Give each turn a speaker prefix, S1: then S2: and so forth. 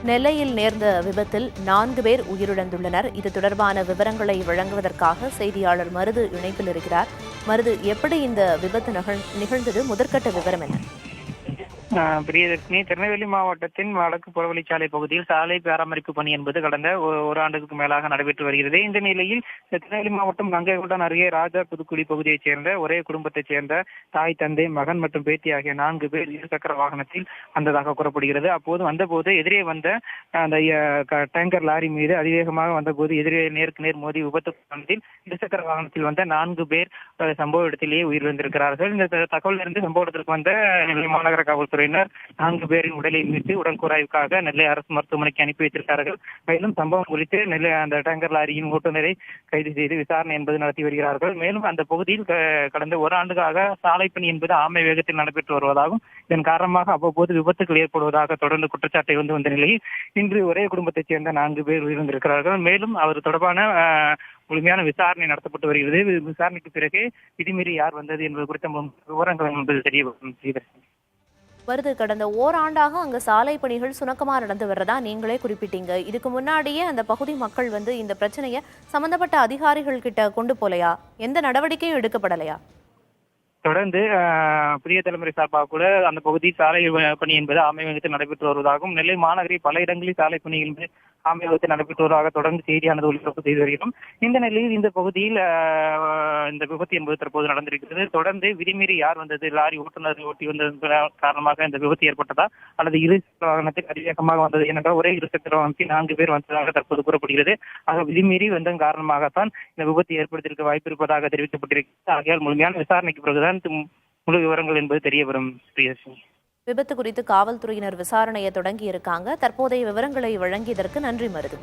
S1: நெல்லையில் நேர்ந்த விபத்தில் 4 பேர் உயிரிழந்துள்ளனர். இது தொடர்பான விவரங்களை வழங்குவதற்காக செய்தியாளர் மருது இணைப்பில் இருக்கிறார். மருது, எப்படி இந்த விபத்து நிகழ்ந்தது? முதற்கட்ட விவரம் என்ன?
S2: பிரியதர்ஷினி, திருநெல்வேலி மாவட்டத்தின் வடக்கு புறவழிச்சாலை பகுதியில் சாலை பராமரிப்பு பணி என்பது கடந்த ஒரு ஆண்டுக்கு மேலாக நடைபெற்று வருகிறது. இந்த நிலையில் திருநெல்வேலி மாவட்டம் கங்கைகொண்டான் அருகே ராஜா புதுக்குடி பகுதியைச் சேர்ந்த ஒரே குடும்பத்தைச் சேர்ந்த தாய், தந்தை, மகன் மற்றும் பேத்தி ஆகிய 4 பேர் இருசக்கர வாகனத்தில் வந்ததாக கூறப்படுகிறது. அப்போது வந்தபோது எதிரே வந்த அந்த டேங்கர் லாரி மீது அதிவேகமாக வந்தபோது எதிரே நேருக்கு நேர் மோதி விபத்து இருசக்கர வாகனத்தில் வந்த 4 பேர் சம்பவ இடத்திலேயே உயிரிழந்திருக்கிறார்கள். இந்த தகவலிருந்து சம்பவ இடத்திற்கு வந்த நெல்லை மாநகர காவல்துறை 4 பேரின் உடலை மீட்டு உடற்கூறாய்வுக்காக நெல்லை அரசு மருத்துவமனைக்கு அனுப்பி வைத்திருக்கிறார்கள். மேலும் சம்பவம் குறித்து நெல்லை அந்த டேங்கர் லாரியின் ஓட்டுநரை கைது செய்து விசாரணை என்பது நடத்தி வருகிறார்கள். மேலும் அந்த பகுதியில் கடந்த ஒரு ஆண்டுகளாக சாலை பணி என்பது ஆமை வேகத்தில் நடைபெற்று வருவதாகவும் இதன் காரணமாக அவ்வப்போது விபத்துகள் ஏற்படுவதாக தொடர்ந்து குற்றச்சாட்டை வந்த நிலையில் இன்று ஒரே குடும்பத்தைச் சேர்ந்த 4 பேர் உயிரிழந்திருக்கிறார்கள். மேலும் அவர் தொடர்பான முழுமையான விசாரணை நடத்தப்பட்டு வருகிறது. விசாரணைக்கு பிறகு விதிமீறி யார் வந்தது என்பது குறித்த விவரங்கள் என்பது தெரிய வரும்.
S1: வருது கடந்த ஓராண்டாக அங்க சாலை பணிகள் சுணக்கமா நடந்து வர்றதா நீங்களே குறிப்பிட்டீங்க. இதுக்கு முன்னாடியே அந்த பகுதி மக்கள் இந்த பிரச்சனையை சம்பந்தப்பட்ட அதிகாரிகள் கிட்ட கொண்டு போலையா? எந்த நடவடிக்கையும் எடுக்கப்படலையா?
S2: தொடர்ந்து புதிய தலைமுறை சார்பாக கூட அந்த பகுதி சாலை பணி என்பது ஆமை வேகத்தில் நடைபெற்று வருவதாகவும் நெல்லை மாநகரில் பல இடங்களில் சாலை பணி என்பது ஆமை வேகத்தில் நடைபெற்று வருவதாக தொடர்ந்து செய்தியானது ஒளிபரப்பு செய்து வருகிறோம். இந்த நிலையில் இந்த பகுதியில் இந்த விபத்து என்பது தற்போது நடந்திருக்கிறது. தொடர்ந்து விதிமீறி யார் வந்தது, லாரி ஓட்டுநர் ஓட்டி வந்தது காரணமாக இந்த விபத்து ஏற்பட்டதா அல்லது இருசக்கர வாகனத்தில் அதிவேகமாக வந்தது ஏனென்றால் ஒரே இருசக்கர வாகனத்தில் 4 பேர் வந்ததாக தற்போது கூறப்படுகிறது. ஆக விதிமீறி வந்ததன் காரணமாகத்தான் இந்த விபத்து ஏற்படுத்தியிருக்க வாய்ப்பு இருப்பதாக தெரிவிக்கப்பட்டிருக்கிறது. ஆகையால் முழுமையான விசாரணைக்கு பிறகுதான் முழு விவரங்கள் என்பது தெரிய வரும்.
S1: விபத்து குறித்து காவல்துறையினர் விசாரணையை தொடங்கி இருக்காங்க. தற்போதைய விவரங்களை வழங்கியதற்கு நன்றி மருது.